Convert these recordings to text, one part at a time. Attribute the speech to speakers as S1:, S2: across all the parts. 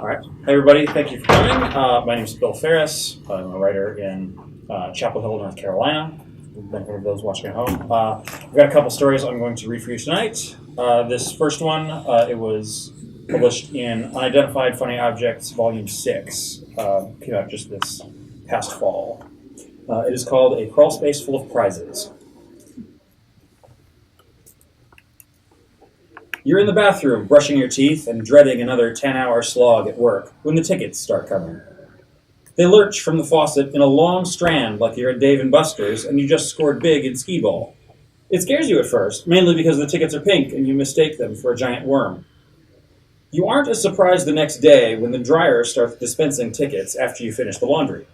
S1: All right. Hey, everybody. Thank you for coming. My name is Bill Ferris. I'm a writer in Chapel Hill, North Carolina. We've been for those watching at home. I've got a couple stories I'm going to read for you tonight. This first one, it was published in Unidentified Funny Objects, Volume 6. Came out just this past fall. It is called A Crawl Space Full of Prizes. You're in the bathroom, brushing your teeth and dreading another 10-hour slog at work when the tickets start coming. They lurch from the faucet in a long strand like you're at Dave & Buster's and you just scored big in skee-ball. It scares you at first, mainly because the tickets are pink and you mistake them for a giant worm. You aren't as surprised the next day when the dryer starts dispensing tickets after you finish the laundry.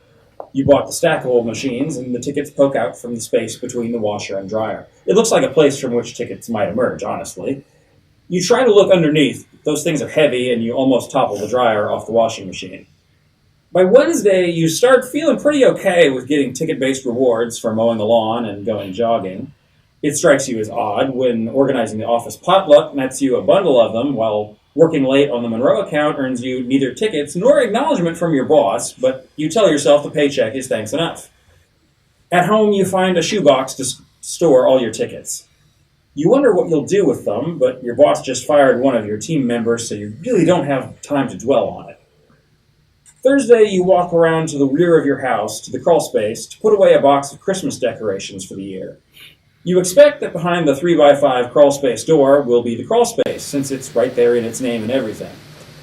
S1: You bought the stackable machines and the tickets poke out from the space between the washer and dryer. It looks like a place from which tickets might emerge, honestly. You try to look underneath. Those things are heavy, and you almost topple the dryer off the washing machine. By Wednesday, you start feeling pretty okay with getting ticket-based rewards for mowing the lawn and going jogging. It strikes you as odd when organizing the office potluck nets you a bundle of them, while working late on the Monroe account earns you neither tickets nor acknowledgement from your boss, but you tell yourself the paycheck is thanks enough. At home, you find a shoebox to store all your tickets. You wonder what you'll do with them, but your boss just fired one of your team members, so you really don't have time to dwell on it. Thursday, you walk around to the rear of your house, to the crawl space, to put away a box of Christmas decorations for the year. You expect that behind the 3x5 crawl space door will be the crawl space, since it's right there in its name and everything.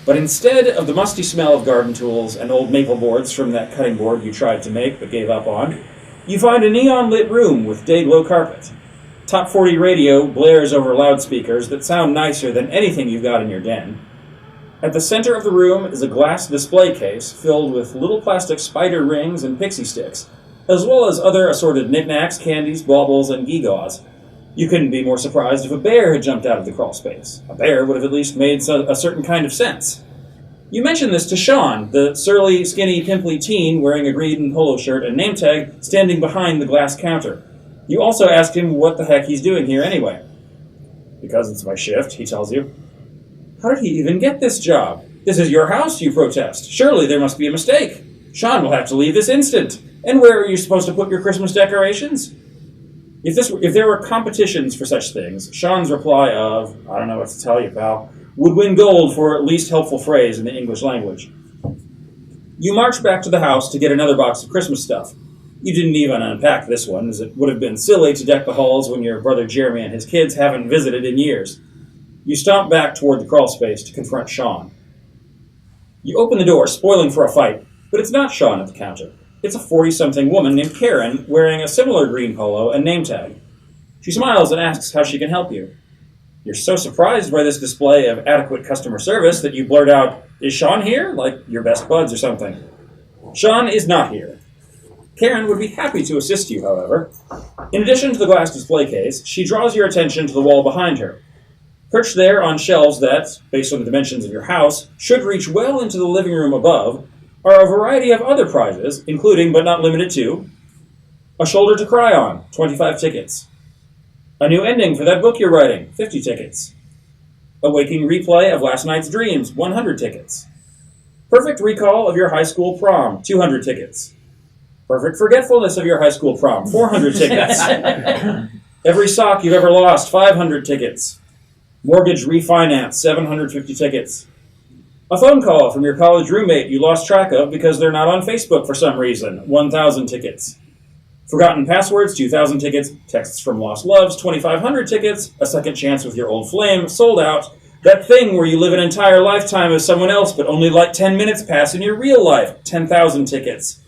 S1: But instead of the musty smell of garden tools and old maple boards from that cutting board you tried to make but gave up on, you find a neon-lit room with day-glow carpet. Top 40 radio blares over loudspeakers that sound nicer than anything you've got in your den. At the center of the room is a glass display case filled with little plastic spider rings and pixie sticks, as well as other assorted knickknacks, candies, baubles, and gewgaws. You couldn't be more surprised if a bear had jumped out of the crawl space. A bear would have at least made a certain kind of sense. You mention this to Sean, the surly, skinny, pimply teen wearing a green polo shirt and name tag standing behind the glass counter. You also ask him what the heck he's doing here anyway. Because it's my shift, he tells you. How did he even get this job? This is your house, you protest. Surely there must be a mistake. Sean will have to leave this instant. And where are you supposed to put your Christmas decorations? If there were competitions for such things, Sean's reply of, I don't know what to tell you, pal, would win gold for least helpful phrase in the English language. You march back to the house to get another box of Christmas stuff. You didn't even unpack this one, as it would have been silly to deck the halls when your brother Jeremy and his kids haven't visited in years. You stomp back toward the crawl space to confront Sean. You open the door, spoiling for a fight, but it's not Sean at the counter. It's a 40-something woman named Karen, wearing a similar green polo and name tag. She smiles and asks how she can help you. You're so surprised by this display of adequate customer service that you blurt out, "Is Sean here?" like you're best buds or something. Sean is not here. Karen would be happy to assist you, however. In addition to the glass display case, she draws your attention to the wall behind her. Perched there on shelves that, based on the dimensions of your house, should reach well into the living room above, are a variety of other prizes, including, but not limited to, a shoulder to cry on, 25 tickets. A new ending for that book you're writing, 50 tickets. A waking replay of last night's dreams, 100 tickets. Perfect recall of your high school prom, 200 tickets. Perfect forgetfulness of your high school prom, 400 tickets. Every sock you've ever lost, 500 tickets. Mortgage refinance, 750 tickets. A phone call from your college roommate you lost track of because they're not on Facebook for some reason, 1,000 tickets. Forgotten passwords, 2,000 tickets. Texts from lost loves, 2,500 tickets. A second chance with your old flame, sold out. That thing where you live an entire lifetime as someone else but only let 10 minutes pass in your real life, 10,000 tickets.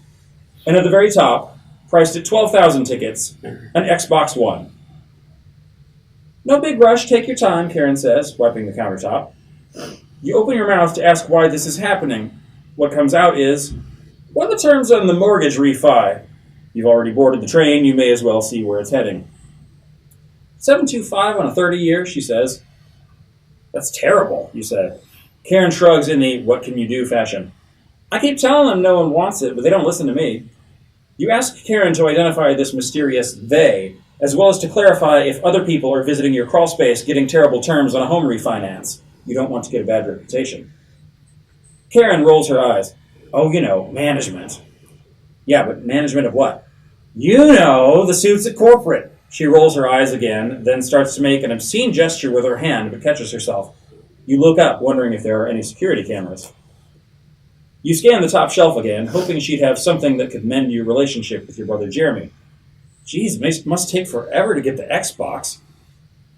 S1: And at the very top, priced at 12,000 tickets, an Xbox One. No big rush, take your time, Karen says, wiping the countertop. You open your mouth to ask why this is happening. What comes out is, what are the terms on the mortgage refi? You've already boarded the train, you may as well see where it's heading. 725 on a 30-year, she says. That's terrible, you say. Karen shrugs in the what can you do fashion. I keep telling them no one wants it, but they don't listen to me. You ask Karen to identify this mysterious they, as well as to clarify if other people are visiting your crawl space getting terrible terms on a home refinance. You don't want to get a bad reputation. Karen rolls her eyes. Oh, management. Yeah, but management of what? The suits at corporate. She rolls her eyes again, then starts to make an obscene gesture with her hand, but catches herself. You look up, wondering if there are any security cameras. You scan the top shelf again, hoping she'd have something that could mend your relationship with your brother Jeremy. Geez, it must take forever to get the Xbox.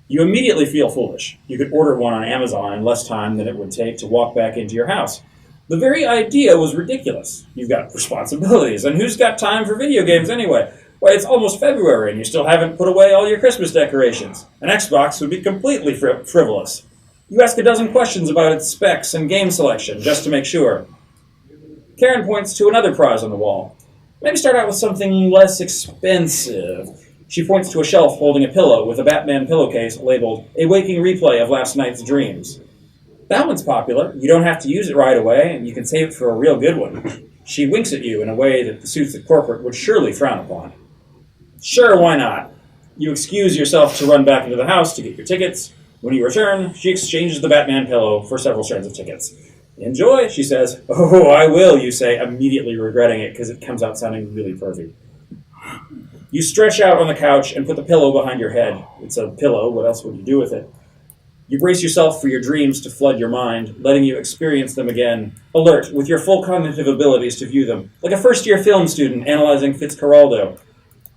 S1: You immediately feel foolish. You could order one on Amazon in less time than it would take to walk back into your house. The very idea was ridiculous. You've got responsibilities, and who's got time for video games anyway? Why, it's almost February, and you still haven't put away all your Christmas decorations. An Xbox would be completely frivolous. You ask a dozen questions about its specs and game selection, just to make sure. Karen points to another prize on the wall. Maybe start out with something less expensive. She points to a shelf holding a pillow with a Batman pillowcase labeled, "A Waking Replay of Last Night's Dreams." That one's popular. You don't have to use it right away, and you can save it for a real good one. She winks at you in a way that the suits at corporate would surely frown upon. Sure, why not? You excuse yourself to run back into the house to get your tickets. When you return, she exchanges the Batman pillow for several strands of tickets. Enjoy, she says. Oh, I will, you say, immediately regretting it because it comes out sounding really pervy. You stretch out on the couch and put the pillow behind your head. It's a pillow, what else would you do with it? You brace yourself for your dreams to flood your mind, letting you experience them again, alert, with your full cognitive abilities to view them, like a first-year film student analyzing Fitzcarraldo.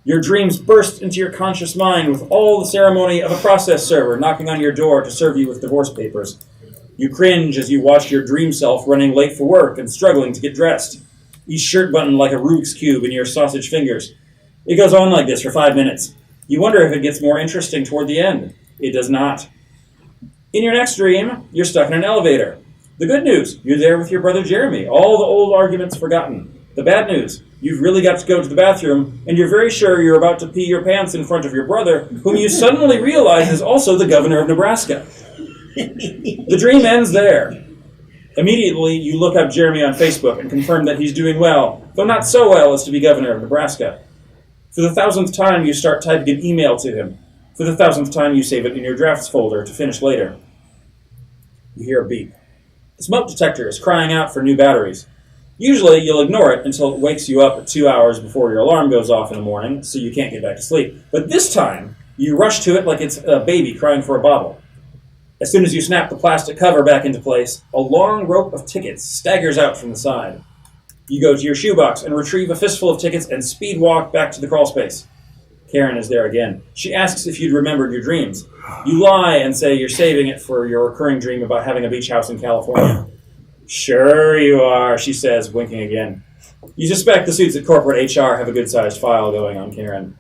S1: Your dreams burst into your conscious mind with all the ceremony of a process server knocking on your door to serve you with divorce papers. You cringe as you watch your dream self running late for work and struggling to get dressed, each shirt button like a Rubik's Cube in your sausage fingers. It goes on like this for 5 minutes. You wonder if it gets more interesting toward the end. It does not. In your next dream, you're stuck in an elevator. The good news, you're there with your brother Jeremy, all the old arguments forgotten. The bad news, you've really got to go to the bathroom, and you're very sure you're about to pee your pants in front of your brother, whom you suddenly realize is also the governor of Nebraska. The dream ends there. Immediately, you look up Jeremy on Facebook and confirm that he's doing well, though not so well as to be governor of Nebraska. For the 1000th time, you start typing an email to him. For the 1000th time, you save it in your drafts folder to finish later. You hear a beep. The smoke detector is crying out for new batteries. Usually, you'll ignore it until it wakes you up 2 hours before your alarm goes off in the morning, so you can't get back to sleep. But this time, you rush to it like it's a baby crying for a bottle. As soon as you snap the plastic cover back into place, a long rope of tickets staggers out from the side. You go to your shoebox and retrieve a fistful of tickets and speed walk back to the crawl space. Karen is there again. She asks if you'd remembered your dreams. You lie and say you're saving it for your recurring dream about having a beach house in California. Sure you are, she says, winking again. You suspect the suits at corporate HR have a good-sized file going on Karen.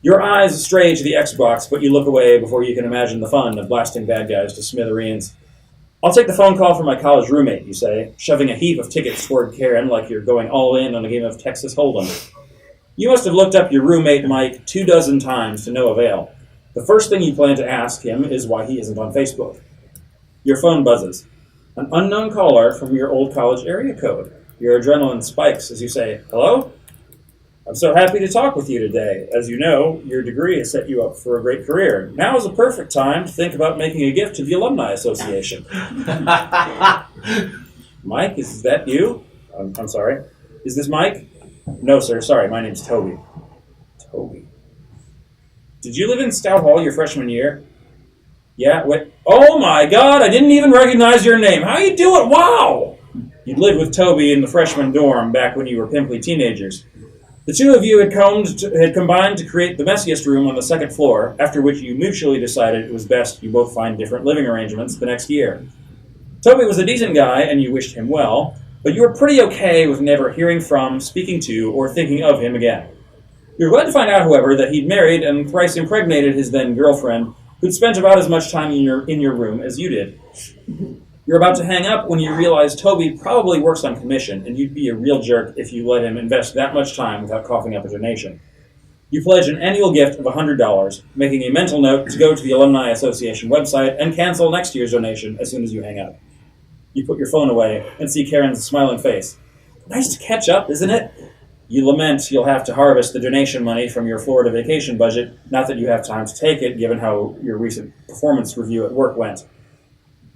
S1: Your eyes stray to the Xbox, but you look away before you can imagine the fun of blasting bad guys to smithereens. I'll take the phone call from my college roommate, you say, shoving a heap of tickets toward Karen like you're going all in on a game of Texas Hold'em. You must have looked up your roommate Mike 24 times to no avail. The first thing you plan to ask him is why he isn't on Facebook. Your phone buzzes. An unknown caller from your old college area code. Your adrenaline spikes as you say, "Hello? I'm so happy to talk with you today. As you know, your degree has set you up for a great career. Now is a perfect time to think about making a gift to the Alumni Association." Mike, is that you? I'm sorry. Is this Mike? No, sir. Sorry, my name's Toby. Toby. Did you live in Stout Hall your freshman year? Yeah, wait. Oh my God, I didn't even recognize your name. How you doing? Wow! You'd lived with Toby in the freshman dorm back when you were pimply teenagers. The two of you had combined to create the messiest room on the second floor, after which you mutually decided it was best you both find different living arrangements the next year. Toby was a decent guy, and you wished him well, but you were pretty okay with never hearing from, speaking to, or thinking of him again. You were glad to find out, however, that he'd married and thrice impregnated his then-girlfriend, who'd spent about as much time in your room as you did. You're about to hang up when you realize Toby probably works on commission, and you'd be a real jerk if you let him invest that much time without coughing up a donation. You pledge an annual gift of $100, making a mental note to go to the Alumni Association website and cancel next year's donation as soon as you hang up. You put your phone away and see Karen's smiling face. Nice to catch up, isn't it? You lament you'll have to harvest the donation money from your Florida vacation budget, not that you have time to take it, given how your recent performance review at work went.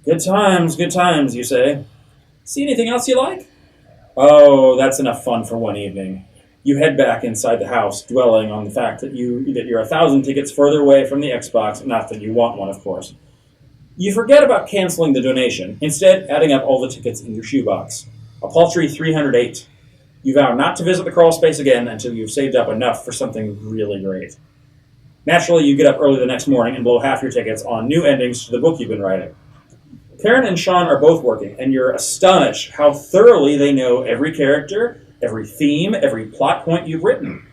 S1: Good times, you say. See anything else you like? Oh, that's enough fun for one evening. You head back inside the house, dwelling on the fact that you're 1,000 tickets further away from the Xbox, not that you want one, of course. You forget about canceling the donation, instead adding up all the tickets in your shoebox. A paltry 308. You vow not to visit the crawl space again until you've saved up enough for something really great. Naturally, you get up early the next morning and blow half your tickets on new endings to the book you've been writing. Karen and Sean are both working, and you're astonished how thoroughly they know every character, every theme, every plot point you've written.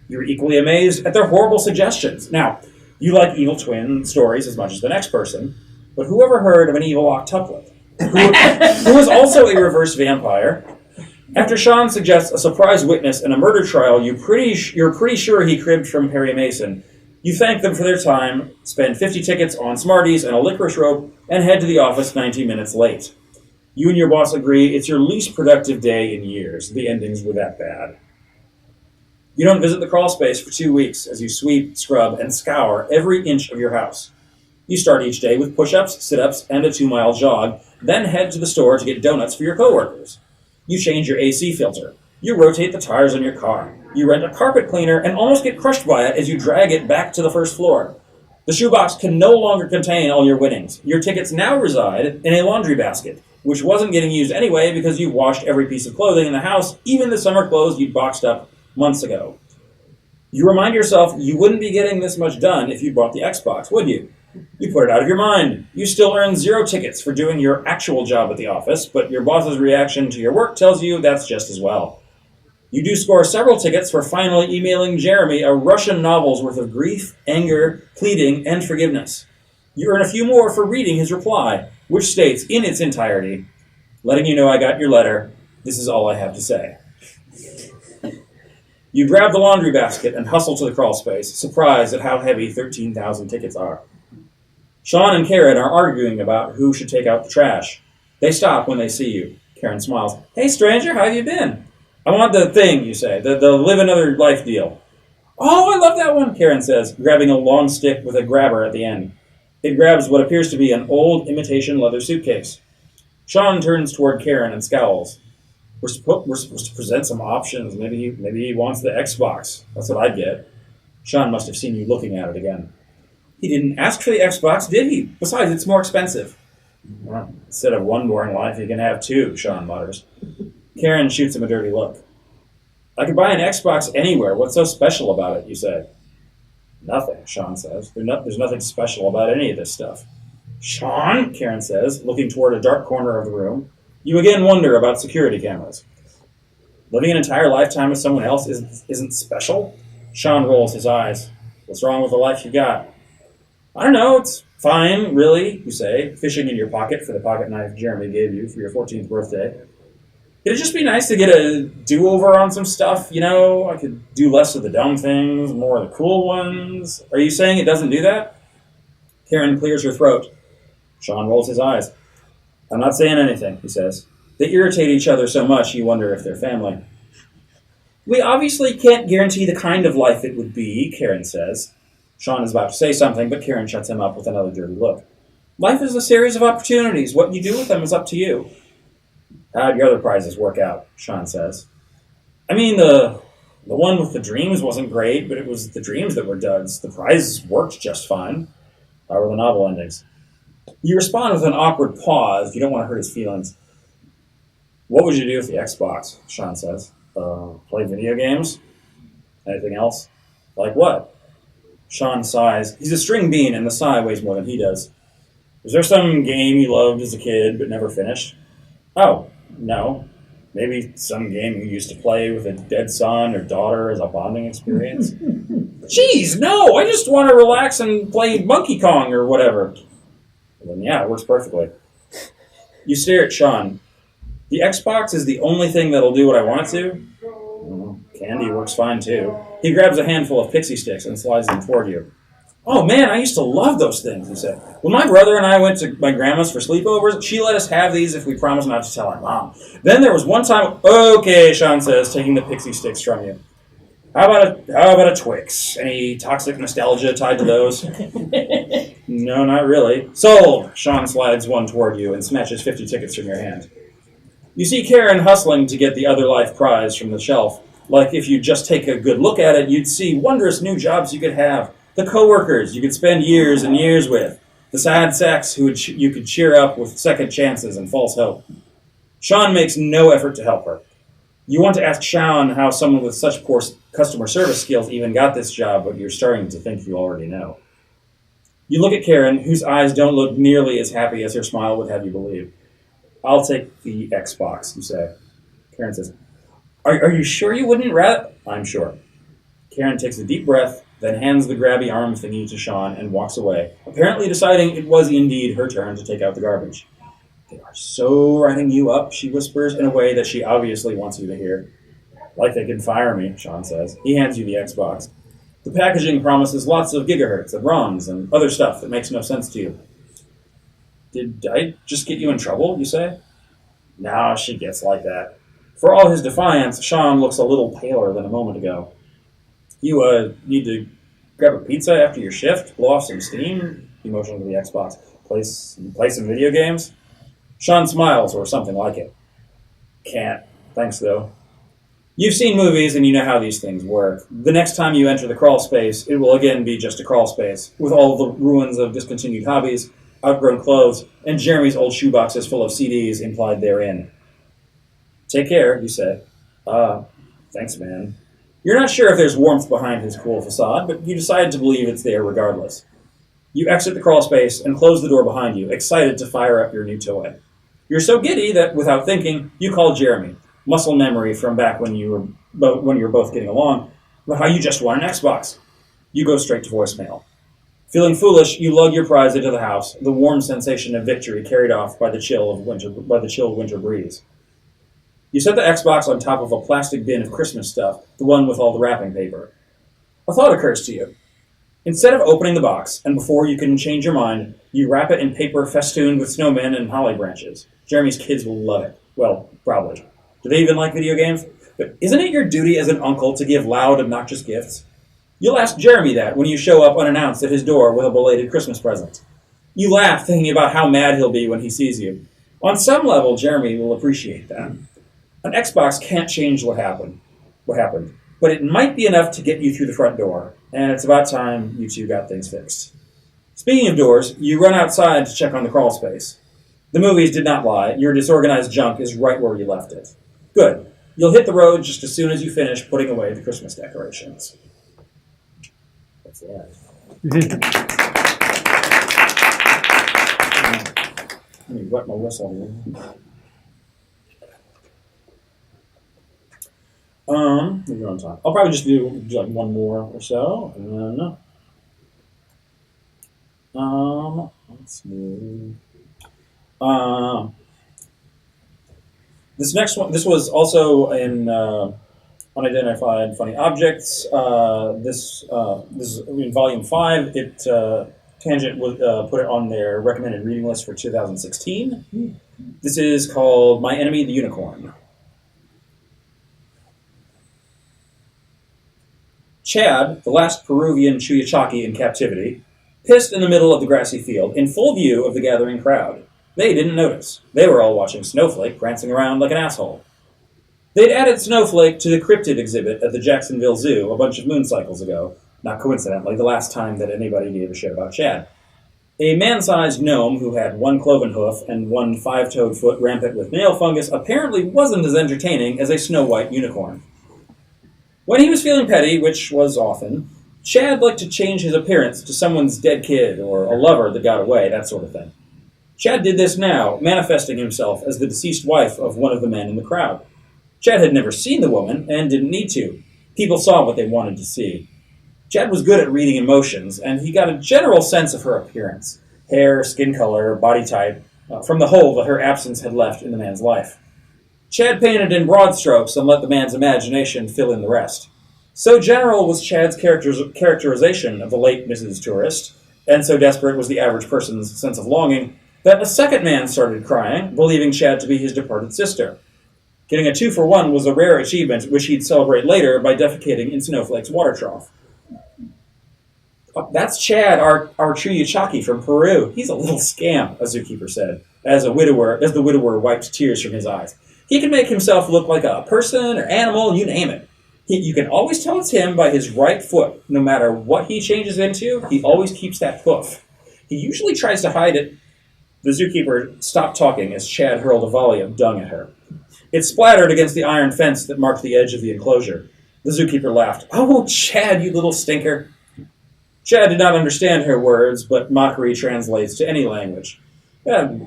S1: You're equally amazed at their horrible suggestions. Now, you like evil twin stories as much as the next person, but who ever heard of an evil octuplet? Who is also a reverse vampire? After Sean suggests a surprise witness in a murder trial you're pretty sure he cribbed from Perry Mason, you thank them for their time, spend 50 tickets on Smarties and a licorice rope, and head to the office 90 minutes late. You and your boss agree it's your least productive day in years. The endings were that bad. You don't visit the crawl space for 2 weeks as you sweep, scrub, and scour every inch of your house. You start each day with push-ups, sit-ups, and a 2-mile jog, then head to the store to get donuts for your coworkers. You change your AC filter. You rotate the tires on your car. You rent a carpet cleaner and almost get crushed by it as you drag it back to the first floor. The shoebox can no longer contain all your winnings. Your tickets now reside in a laundry basket, which wasn't getting used anyway because you washed every piece of clothing in the house, even the summer clothes you'd boxed up months ago. You remind yourself you wouldn't be getting this much done if you bought the Xbox, would you? You put it out of your mind. You still earn 0 tickets for doing your actual job at the office, but your boss's reaction to your work tells you that's just as well. You do score several tickets for finally emailing Jeremy a Russian novel's worth of grief, anger, pleading, and forgiveness. You earn a few more for reading his reply, which states in its entirety, letting you know I got your letter. This is all I have to say. You grab the laundry basket and hustle to the crawl space, surprised at how heavy 13,000 tickets are. Sean and Karen are arguing about who should take out the trash. They stop when they see you. Karen smiles. Hey, stranger, how have you been? I want the thing, you say, the live another life deal. Oh, I love that one, Karen says, grabbing a long stick with a grabber at the end. It grabs what appears to be an old imitation leather suitcase. Sean turns toward Karen and scowls. We're supposed to present some options. Maybe he wants the Xbox. That's what I'd get. Sean must have seen you looking at it again. He didn't ask for the Xbox, did he? Besides, it's more expensive. Well, instead of one boring life, you can have 2, Sean mutters. Karen shoots him a dirty look. I could buy an Xbox anywhere. What's so special about it, you say? Nothing, Sean says. There's nothing special about any of this stuff. Sean, Karen says, looking toward a dark corner of the room. You again wonder about security cameras. Living an entire lifetime with someone else isn't special? Sean rolls his eyes. What's wrong with the life you got? I don't know, it's fine, really, you say, fishing in your pocket for the pocket knife Jeremy gave you for your 14th birthday. It'd just be nice to get a do-over on some stuff, you know? I could do less of the dumb things, more of the cool ones. Are you saying it doesn't do that? Karen clears her throat. Sean rolls his eyes. I'm not saying anything, he says. They irritate each other so much you wonder if they're family. We obviously can't guarantee the kind of life it would be, Karen says. Sean is about to say something, but Karen shuts him up with another dirty look. Life is a series of opportunities. What you do with them is up to you. How'd your other prizes work out? Sean says. I mean, the one with the dreams wasn't great, but it was the dreams that were duds. The prizes worked just fine. How were the novel endings? You respond with an awkward pause. You don't want to hurt his feelings. What would you do with the Xbox? Sean says. Play video games? Anything else? Like what? Sean sighs. He's a string bean, and the sigh weighs more than he does. Was there some game you loved as a kid but never finished? Oh, no. Maybe some game you used to play with a dead son or daughter as a bonding experience? Jeez, no! I just want to relax and play Monkey Kong or whatever. Well, then, yeah, it works perfectly. You stare at Sean. The Xbox is the only thing that'll do what I want it to? Candy works fine, too. He grabs a handful of pixie sticks and slides them toward you. Oh, man, I used to love those things, he said. When my brother and I went to my grandma's for sleepovers, she let us have these if we promised not to tell our mom. Then there was one time... Okay, Sean says, taking the pixie sticks from you. How about a Twix? Any toxic nostalgia tied to those? No, not really. Sold! Sean slides one toward you and snatches 50 tickets from your hand. You see Karen hustling to get the other life prize from the shelf. Like if you just take a good look at it, you'd see wondrous new jobs you could have. The coworkers you could spend years and years with. The sad sacks you could cheer up with second chances and false hope. Sean makes no effort to help her. You want to ask Sean how someone with such poor customer service skills even got this job, but you're starting to think you already know. You look at Karen, whose eyes don't look nearly as happy as her smile would have you believe. I'll take the Xbox, you say. Karen says, Are you sure you wouldn't rather? I'm sure. Karen takes a deep breath, then hands the grabby arm thingy to Sean and walks away, apparently deciding it was indeed her turn to take out the garbage. They are so writing you up, she whispers in a way that she obviously wants you to hear. Like they can fire me, Sean says. He hands you the Xbox. The packaging promises lots of gigahertz and ROMs and other stuff that makes no sense to you. Did I just get you in trouble, you say? No, she gets like that. For all his defiance, Sean looks a little paler than a moment ago. You, need to grab a pizza after your shift? Blow off some steam? He motions to the Xbox. Play some video games? Sean smiles, or something like it. Can't. Thanks, though. You've seen movies, and you know how these things work. The next time you enter the crawl space, it will again be just a crawl space, with all the ruins of discontinued hobbies, outgrown clothes, and Jeremy's old shoeboxes full of CDs implied therein. Take care, you say. Thanks, man. You're not sure if there's warmth behind his cool facade, but you decide to believe it's there regardless. You exit the crawl space and close the door behind you, excited to fire up your new toy. You're so giddy that, without thinking, you call Jeremy, muscle memory from back when you were both getting along, about how you just won an Xbox. You go straight to voicemail. Feeling foolish, you lug your prize into the house, the warm sensation of victory carried off by the chill winter breeze. You set the Xbox on top of a plastic bin of Christmas stuff, the one with all the wrapping paper. A thought occurs to you. Instead of opening the box, and before you can change your mind, you wrap it in paper festooned with snowmen and holly branches. Jeremy's kids will love it. Well, probably. Do they even like video games? But isn't it your duty as an uncle to give loud, obnoxious gifts? You'll ask Jeremy that when you show up unannounced at his door with a belated Christmas present. You laugh thinking about how mad he'll be when he sees you. On some level, Jeremy will appreciate that. An Xbox can't change what happened, but it might be enough to get you through the front door, and it's about time you two got things fixed. Speaking of doors, you run outside to check on the crawl space. The movies did not lie. Your disorganized junk is right where you left it. Good. You'll hit the road just as soon as you finish putting away the Christmas decorations. That's the end. Let me wet my whistle here. We're on time. I'll probably just do like one more or so, and then let's see. This next one, this was also in Unidentified Funny Objects. This is in Volume 5. Tangent would put it on their recommended reading list for 2016. This is called My Enemy the Unicorn. Chad, the last Peruvian Chuyachaki in captivity, pissed in the middle of the grassy field in full view of the gathering crowd. They didn't notice. They were all watching Snowflake prancing around like an asshole. They'd added Snowflake to the cryptid exhibit at the Jacksonville Zoo a bunch of moon cycles ago, not coincidentally the last time that anybody gave a shit about Chad. A man-sized gnome who had one cloven hoof and one five-toed foot rampant with nail fungus apparently wasn't as entertaining as a snow-white unicorn. When he was feeling petty, which was often, Chad liked to change his appearance to someone's dead kid or a lover that got away, that sort of thing. Chad did this now, manifesting himself as the deceased wife of one of the men in the crowd. Chad had never seen the woman and didn't need to. People saw what they wanted to see. Chad was good at reading emotions, and he got a general sense of her appearance, hair, skin color, body type, from the hole that her absence had left in the man's life. Chad painted in broad strokes and let the man's imagination fill in the rest. So general was Chad's characterization of the late Mrs. Tourist, and so desperate was the average person's sense of longing, that a second man started crying, believing Chad to be his departed sister. Getting a 2-for-1 was a rare achievement, which he'd celebrate later by defecating in Snowflake's water trough. That's Chad, our Chuyachaki from Peru. He's a little scamp, a zookeeper said, as the widower wiped tears from his eyes. He can make himself look like a person or animal, you name it. You can always tell it's him by his right foot. No matter what he changes into, he always keeps that hoof. He usually tries to hide it. The zookeeper stopped talking as Chad hurled a volley of dung at her. It splattered against the iron fence that marked the edge of the enclosure. The zookeeper laughed. "Oh, Chad, you little stinker." Chad did not understand her words, but mockery translates to any language.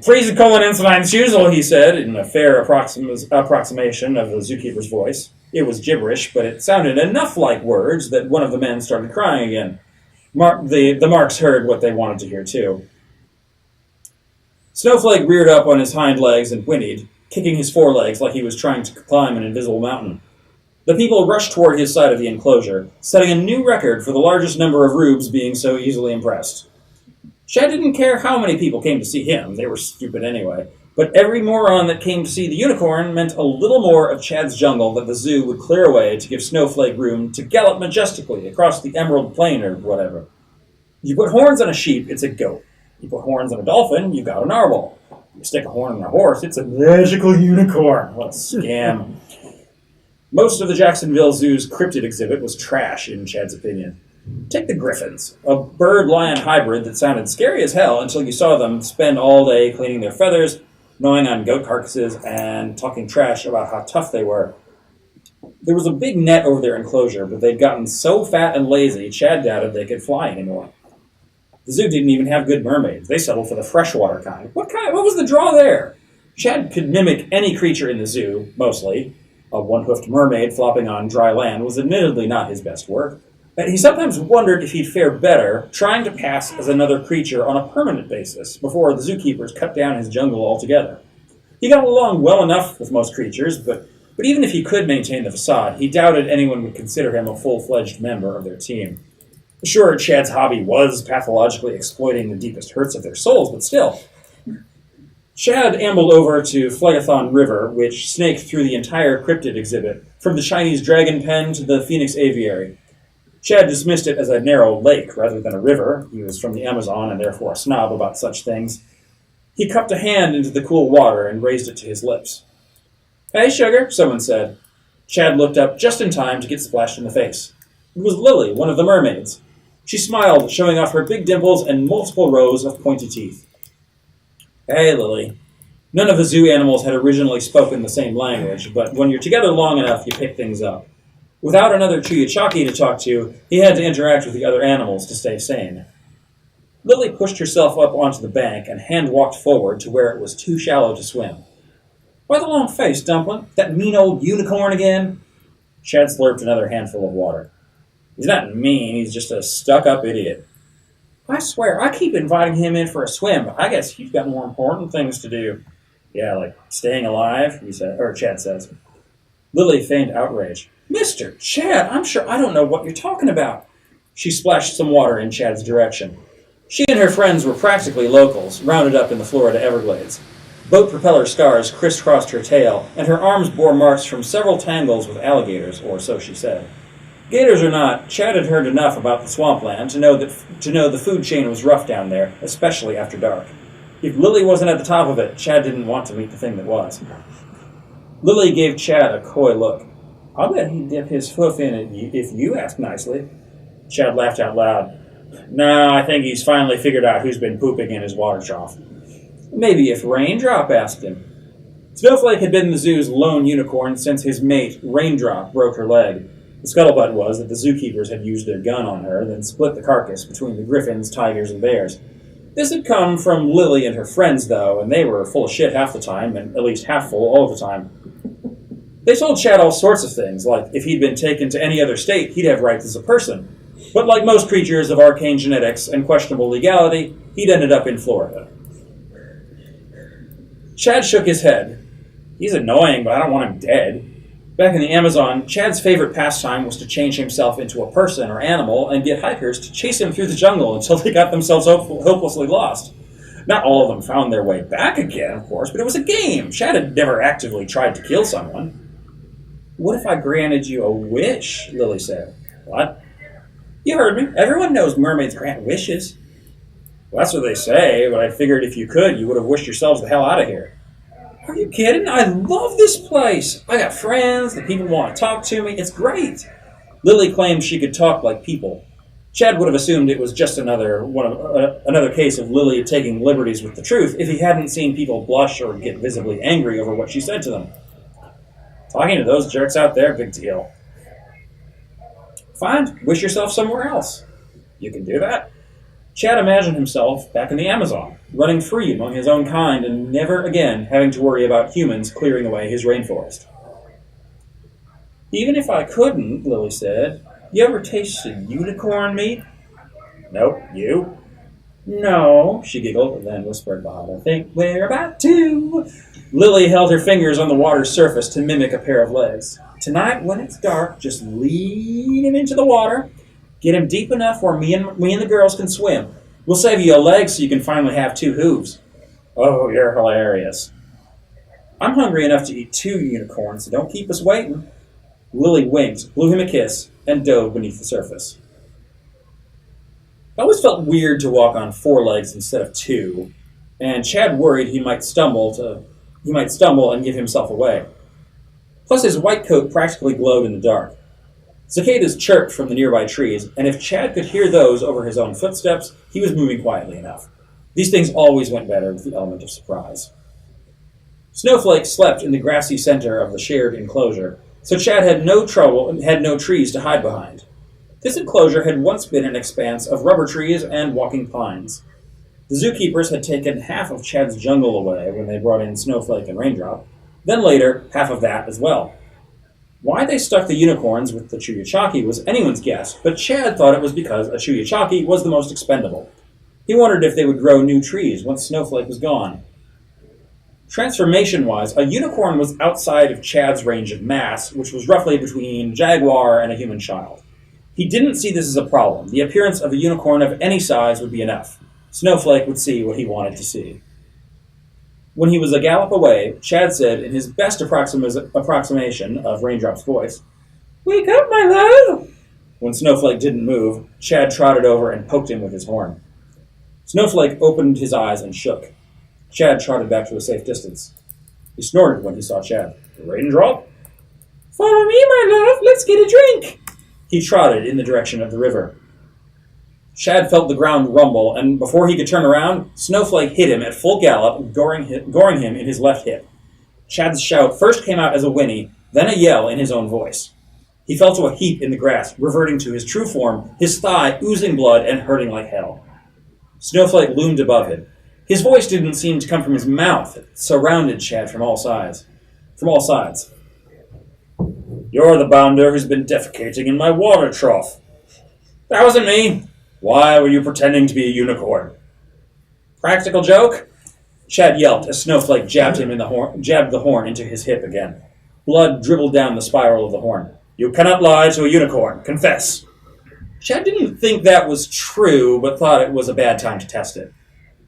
S1: "Freeze colon insulin choosel," he said, in a fair approximation of the zookeeper's voice. It was gibberish, but it sounded enough like words that one of the men started crying again. The Marks heard what they wanted to hear, too. Snowflake reared up on his hind legs and whinnied, kicking his forelegs like he was trying to climb an invisible mountain. The people rushed toward his side of the enclosure, setting a new record for the largest number of rubes being so easily impressed. Chad didn't care how many people came to see him, they were stupid anyway, but every moron that came to see the unicorn meant a little more of Chad's jungle that the zoo would clear away to give Snowflake room to gallop majestically across the Emerald Plain or whatever. You put horns on a sheep, it's a goat. You put horns on a dolphin, you got a narwhal. You stick a horn on a horse, it's a magical unicorn. What a scam. Most of the Jacksonville Zoo's cryptid exhibit was trash, in Chad's opinion. Take the griffins, a bird-lion hybrid that sounded scary as hell until you saw them spend all day cleaning their feathers, gnawing on goat carcasses, and talking trash about how tough they were. There was a big net over their enclosure, but they'd gotten so fat and lazy, Chad doubted they could fly anymore. The zoo didn't even have good mermaids. They settled for the freshwater kind. What was the draw there? Chad could mimic any creature in the zoo, mostly. A one-hoofed mermaid flopping on dry land was admittedly not his best work. He sometimes wondered if he'd fare better trying to pass as another creature on a permanent basis before the zookeepers cut down his jungle altogether. He got along well enough with most creatures, but even if he could maintain the facade, he doubted anyone would consider him a full-fledged member of their team. Sure, Chad's hobby was pathologically exploiting the deepest hurts of their souls, but still. Chad ambled over to Phlegethon River, which snaked through the entire cryptid exhibit, from the Chinese dragon pen to the Phoenix aviary. Chad dismissed it as a narrow lake rather than a river. He was from the Amazon and therefore a snob about such things. He cupped a hand into the cool water and raised it to his lips. "Hey, sugar," someone said. Chad looked up just in time to get splashed in the face. It was Lily, one of the mermaids. She smiled, showing off her big dimples and multiple rows of pointy teeth. "Hey, Lily." None of the zoo animals had originally spoken the same language, but when you're together long enough, you pick things up. Without another Chuyachaki to talk to, he had to interact with the other animals to stay sane. Lily pushed herself up onto the bank and hand-walked forward to where it was too shallow to swim. "Why the long face, Dumpling? That mean old unicorn again?" Chad slurped another handful of water. "He's not mean, he's just a stuck-up idiot." "I swear, I keep inviting him in for a swim, but I guess he's got more important things to do." "Yeah, like staying alive," Chad says. Lily feigned outrage. "Mr. Chad, I'm sure I don't know what you're talking about." She splashed some water in Chad's direction. She and her friends were practically locals, rounded up in the Florida Everglades. Boat propeller scars crisscrossed her tail, and her arms bore marks from several tangles with alligators, or so she said. Gators or not, Chad had heard enough about the swampland to know the food chain was rough down there, especially after dark. If Lily wasn't at the top of it, Chad didn't want to meet the thing that was. Lily gave Chad a coy look. "I'll bet he'd dip his hoof in it if you ask nicely." Chad laughed out loud. "No, I think he's finally figured out who's been pooping in his water trough." "Maybe if Raindrop asked him." Snowflake had been the zoo's lone unicorn since his mate, Raindrop, broke her leg. The scuttlebutt was that the zookeepers had used their gun on her, then split the carcass between the griffins, tigers, and bears. This had come from Lily and her friends, though, and they were full of shit half the time, and at least half full all the time. They told Chad all sorts of things, like if he'd been taken to any other state, he'd have rights as a person. But like most creatures of arcane genetics and questionable legality, he'd ended up in Florida. Chad shook his head. "He's annoying, but I don't want him dead." Back in the Amazon, Chad's favorite pastime was to change himself into a person or animal and get hikers to chase him through the jungle until they got themselves hopelessly lost. Not all of them found their way back again, of course, but it was a game. Chad had never actively tried to kill someone. "What if I granted you a wish?" Lily said. "What?" "You heard me. Everyone knows mermaids grant wishes." "Well, that's what they say, but I figured if you could, you would have wished yourselves the hell out of here." Are you kidding? I love this place. I got friends, the people want to talk to me. It's great. Lily claimed she could talk like people. Chad would have assumed it was just another case of Lily taking liberties with the truth if he hadn't seen people blush or get visibly angry over what she said to them. Talking to those jerks out there, big deal. Fine, wish yourself somewhere else. You can do that. Chad imagined himself back in the Amazon, running free among his own kind and never again having to worry about humans clearing away his rainforest. Even if I couldn't, Lily said, you ever tasted unicorn meat? Nope, you? No, she giggled and then whispered behind, I think we're about to. Lily held her fingers on the water's surface to mimic a pair of legs. Tonight, when it's dark, just lead him into the water. Get him deep enough where me and the girls can swim. We'll save you a leg so you can finally have 2 hooves. Oh, you're hilarious. I'm hungry enough to eat 2 unicorns, so don't keep us waiting. Lily winked, blew him a kiss, and dove beneath the surface. It always felt weird to walk on 4 legs instead of 2, and Chad worried he might stumble and give himself away. Plus, his white coat practically glowed in the dark. Cicadas chirped from the nearby trees, and if Chad could hear those over his own footsteps, he was moving quietly enough. These things always went better with the element of surprise. Snowflake slept in the grassy center of the shared enclosure, so Chad had no trees to hide behind. This enclosure had once been an expanse of rubber trees and walking pines. The zookeepers had taken half of Chad's jungle away when they brought in Snowflake and Raindrop, then later half of that as well. Why they stuck the unicorns with the Chuyachaki was anyone's guess, but Chad thought it was because a Chuyachaki was the most expendable. He wondered if they would grow new trees once Snowflake was gone. Transformation-wise, a unicorn was outside of Chad's range of mass, which was roughly between Jaguar and a human child. He didn't see this as a problem. The appearance of a unicorn of any size would be enough. Snowflake would see what he wanted to see. When he was a gallop away, Chad said in his best approximation of Raindrop's voice, "Wake up, my love!" When Snowflake didn't move, Chad trotted over and poked him with his horn. Snowflake opened his eyes and shook. Chad trotted back to a safe distance. He snorted when he saw Chad. "Raindrop?" "Follow me, my love. Let's get a drink." He trotted in the direction of the river. Chad felt the ground rumble, and before he could turn around, Snowflake hit him at full gallop, goring him in his left hip. Chad's shout first came out as a whinny, then a yell in his own voice. He fell to a heap in the grass, reverting to his true form, his thigh oozing blood and hurting like hell. Snowflake loomed above him. His voice didn't seem to come from his mouth. It surrounded Chad from all sides. "You're the bounder who's been defecating in my water trough." "That wasn't me." "Why were you pretending to be a unicorn?" "Practical joke?" Chad yelped as Snowflake jabbed the horn into his hip again. Blood dribbled down the spiral of the horn. "You cannot lie to a unicorn. Confess." Chad didn't think that was true, but thought it was a bad time to test it.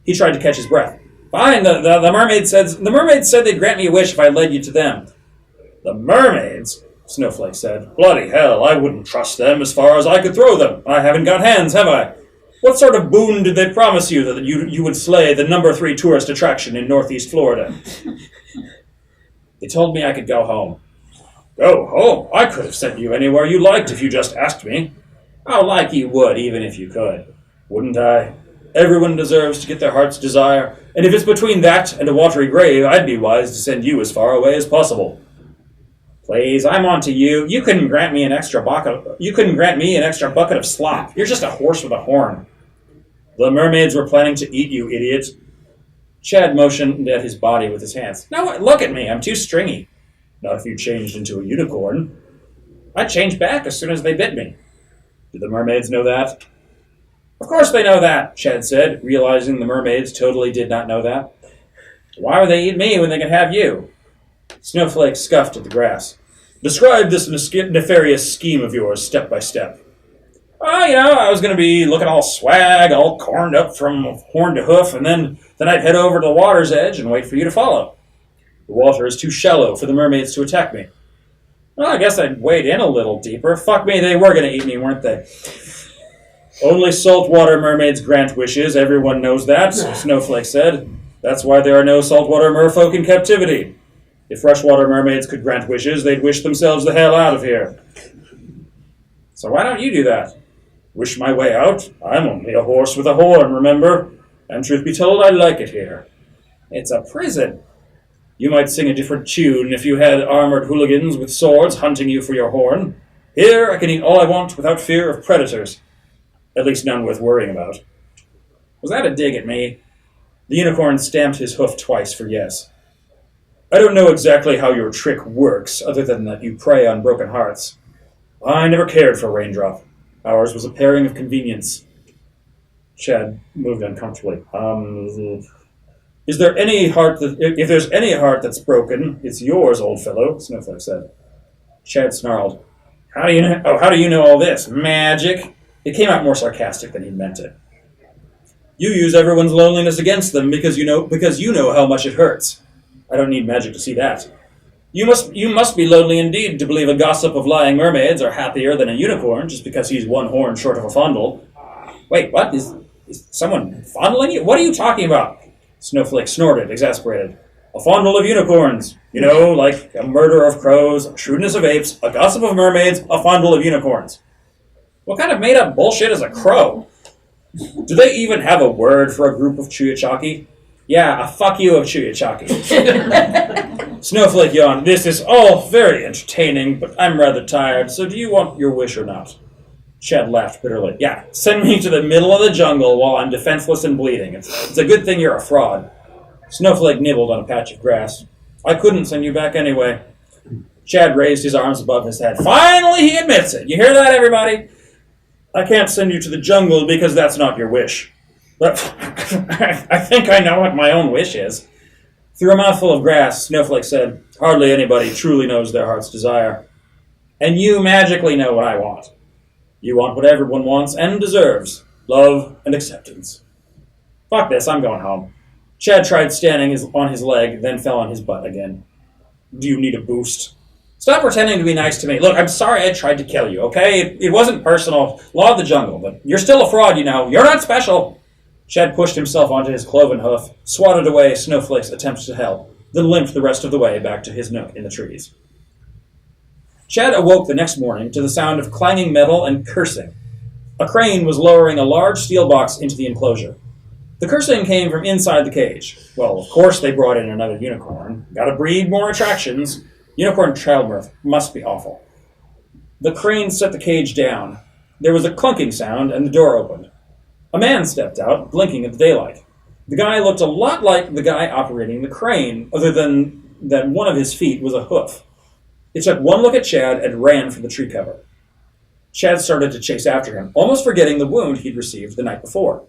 S1: He tried to catch his breath. "Fine, the mermaids said they'd grant me a wish if I led you to them." "The mermaids?" Snowflake said. "Bloody hell, I wouldn't trust them as far as I could throw them. I haven't got hands, have I? What sort of boon did they promise you that you would slay the number 3 tourist attraction in Northeast Florida?" "They told me I could go home." "Go home? I could have sent you anywhere you liked if you just asked me." "Oh, like you would, even if you could." "Wouldn't I? Everyone deserves to get their heart's desire, and if it's between that and a watery grave, I'd be wise to send you as far away as possible." "Please, I'm on to you. You couldn't grant me an extra bucket of slop. You're just a horse with a horn." "The mermaids were planning to eat you, idiot." Chad motioned at his body with his hands. "No, look at me. I'm too stringy." "Not if you changed into a unicorn." "I'd change back as soon as they bit me." "Did the mermaids know that?" "Of course they know that," Chad said, realizing the mermaids totally did not know that. "Why would they eat me when they could have you?" Snowflake scuffed at the grass. "Describe this nefarious scheme of yours step by step." "Oh, I was going to be looking all swag, all corned up from horn to hoof, and then I'd head over to the water's edge and wait for you to follow." "The water is too shallow for the mermaids to attack me." "Well, I guess I'd wade in a little deeper. Fuck me, they were going to eat me, weren't they?" "Only saltwater mermaids grant wishes, everyone knows that," Snowflake said. That's why there are no saltwater merfolk in captivity. If freshwater mermaids could grant wishes, they'd wish themselves the hell out of here. So why don't you do that? Wish my way out? I'm only a horse with a horn, remember? And truth be told, I like it here. It's a prison. You might sing a different tune if you had armored hooligans with swords hunting you for your horn. Here, I can eat all I want without fear of predators. At least none worth worrying about. Was that a dig at me? The unicorn stamped his hoof twice for yes. I don't know exactly how your trick works, other than that you prey on broken hearts. I never cared for Raindrop. Ours was a pairing of convenience. Chad moved uncomfortably. Is there any heart that... If there's any heart that's broken, it's yours, old fellow, Snowflake said. Chad snarled. How do you know all this? Magic? It came out more sarcastic than he meant it. You use everyone's loneliness against them because you know how much it hurts. I don't need magic to see that. You must be lonely indeed to believe a gossip of lying mermaids are happier than a unicorn just because he's one horn short of a fondle. Wait, what? Is someone fondling you? What are you talking about? Snowflake snorted, exasperated. A fondle of unicorns. You know, like a murder of crows, a shrewdness of apes, a gossip of mermaids, a fondle of unicorns. What kind of made-up bullshit is a crow? Do they even have a word for a group of Chuyachaki? Yeah, a fuck you of Chuyachaki. Snowflake yawned. This is all very entertaining, but I'm rather tired, so do you want your wish or not? Chad laughed bitterly. Yeah, send me to the middle of the jungle while I'm defenseless and bleeding. It's a good thing you're a fraud. Snowflake nibbled on a patch of grass. I couldn't send you back anyway. Chad raised his arms above his head. Finally, he admits it. You hear that, everybody? I can't send you to the jungle because that's not your wish. But I think I know what my own wish is. Through a mouthful of grass, Snowflake said, hardly anybody truly knows their heart's desire. And you magically know what I want. You want what everyone wants and deserves. Love and acceptance. Fuck this, I'm going home. Chad tried standing on his leg, then fell on his butt again. Do you need a boost? Stop pretending to be nice to me. Look, I'm sorry I tried to kill you, okay? It wasn't personal. Law of the jungle, but you're still a fraud, you know. You're not special. Chad pushed himself onto his cloven hoof, swatted away Snowflake's attempts to help, then limped the rest of the way back to his nook in the trees. Chad awoke the next morning to the sound of clanging metal and cursing. A crane was lowering a large steel box into the enclosure. The cursing came from inside the cage. Well, of course they brought in another unicorn. Gotta breed more attractions. Unicorn childbirth must be awful. The crane set the cage down. There was a clunking sound, and the door opened. A man stepped out, blinking at the daylight. The guy looked a lot like the guy operating the crane, other than that one of his feet was a hoof. He took one look at Chad and ran for the tree cover. Chad started to chase after him, almost forgetting the wound he'd received the night before.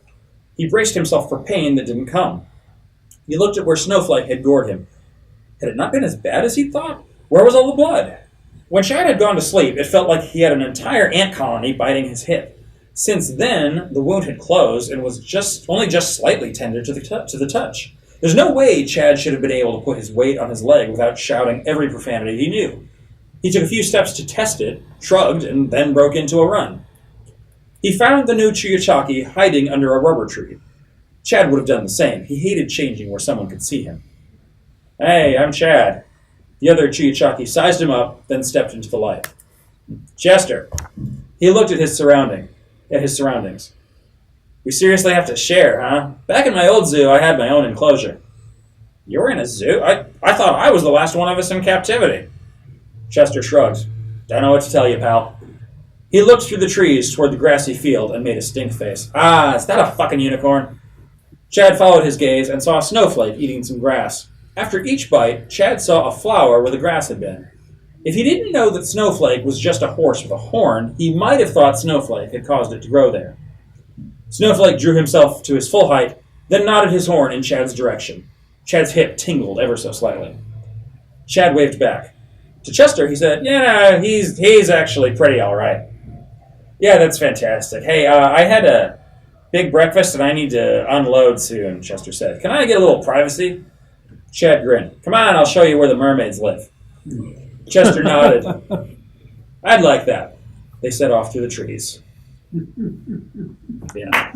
S1: He braced himself for pain that didn't come. He looked at where Snowflake had gored him. Had it not been as bad as he'd thought? Where was all the blood? When Chad had gone to sleep, it felt like he had an entire ant colony biting his hip. Since then, the wound had closed and was only just slightly tender to the touch. There's no way Chad should have been able to put his weight on his leg without shouting every profanity he knew. He took a few steps to test it, shrugged, and then broke into a run. He found the new Chuyachaki hiding under a rubber tree. Chad would have done the same. He hated changing where someone could see him. Hey, I'm Chad. The other Chuyachaki sized him up, then stepped into the light. Chester. He looked at his surroundings. We seriously have to share, huh? Back in my old zoo, I had my own enclosure. You were in a zoo? I thought I was the last one of us in captivity. Chester shrugged. Don't know what to tell you, pal. He looked through the trees toward the grassy field and made a stink face. Ah, is that a fucking unicorn? Chad followed his gaze and saw a snowflake eating some grass. After each bite, Chad saw a flower where the grass had been. If he didn't know that Snowflake was just a horse with a horn, he might have thought Snowflake had caused it to grow there. Snowflake drew himself to his full height, then nodded his horn in Chad's direction. Chad's hip tingled ever so slightly. Chad waved back. To Chester, he said, yeah, he's actually pretty all right. Yeah, that's fantastic. Hey, I had a big breakfast and I need to unload soon, Chester said. Can I get a little privacy? Chad grinned. Come on, I'll show you where the mermaids live. Chester nodded. I'd like that. They set off through the trees. Yeah.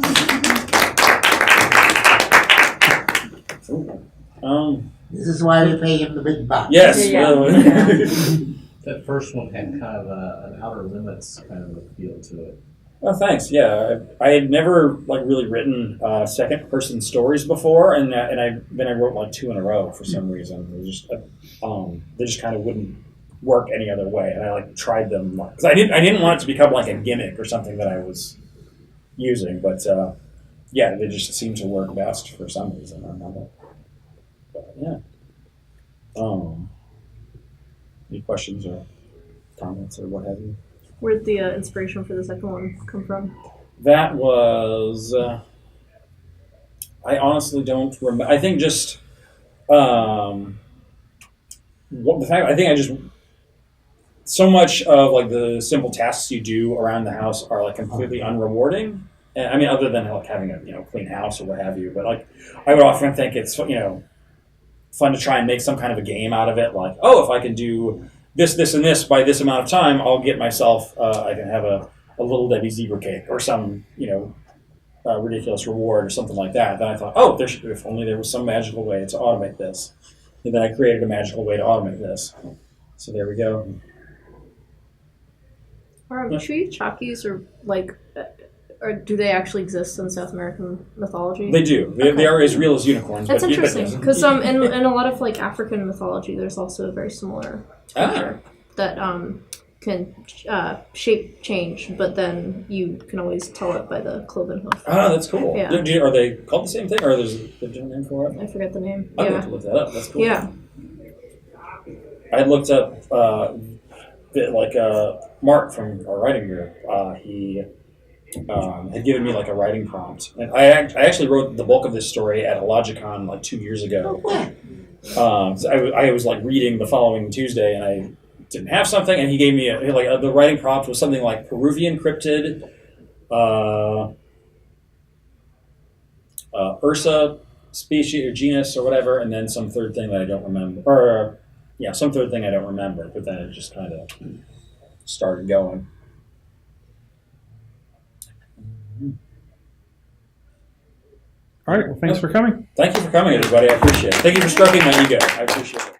S2: This is why they pay him the big bucks.
S1: Yes.
S3: Yeah.
S4: That first one had kind of an Outer Limits kind of a feel to it.
S1: Oh, thanks. Yeah, I had never really written second person stories before, and then I wrote 2 in a row for some reason. It was just they just kind of wouldn't work any other way, and I tried them because I didn't want it to become a gimmick or something that I was using, but yeah, they just seemed to work best for some reason. I don't know. But, yeah. Any questions or comments or what have you?
S3: Where'd the inspiration for the second one come from?
S1: That was. I honestly don't remember. I think just. The fact I think I just. So much of the simple tasks you do around the house are completely unrewarding. And, I mean, other than having a clean house or what have you. But I would often think it's fun to try and make some kind of a game out of it. If I can do this, this, and this by this amount of time, I'll get myself. I can have a Little Debbie zebra cake or some ridiculous reward or something like that. Then I thought, if only there was some magical way to automate this. And then I created a magical way to automate this. So there we go.
S3: Are tree chockies or do they actually exist in South American mythology?
S1: They do. They are as real as unicorns.
S3: That's interesting because in a lot of African mythology, there's also a very similar creature that can shape change, but then you can always tell it by the cloven hoof.
S1: Ah, that's cool.
S3: Yeah.
S1: Are they called the same thing, or there's a different name for it?
S3: I forget the name.
S1: I'd have to look that up. That's cool.
S3: Yeah.
S1: I looked up Mark from our writing group. He had given me a writing prompt, and I actually wrote the bulk of this story at Illogicon 2 years ago. So I was reading the following Tuesday, and I didn't have something, and he gave me the writing prompt was something like Peruvian cryptid, Ursa species or genus or whatever, and then some third thing that I don't remember, some third thing I don't remember. But then it just kind of started going.
S5: All right. Well, thanks for coming.
S1: Thank you for coming, everybody. I appreciate it. Thank you for stroking my ego. I appreciate it.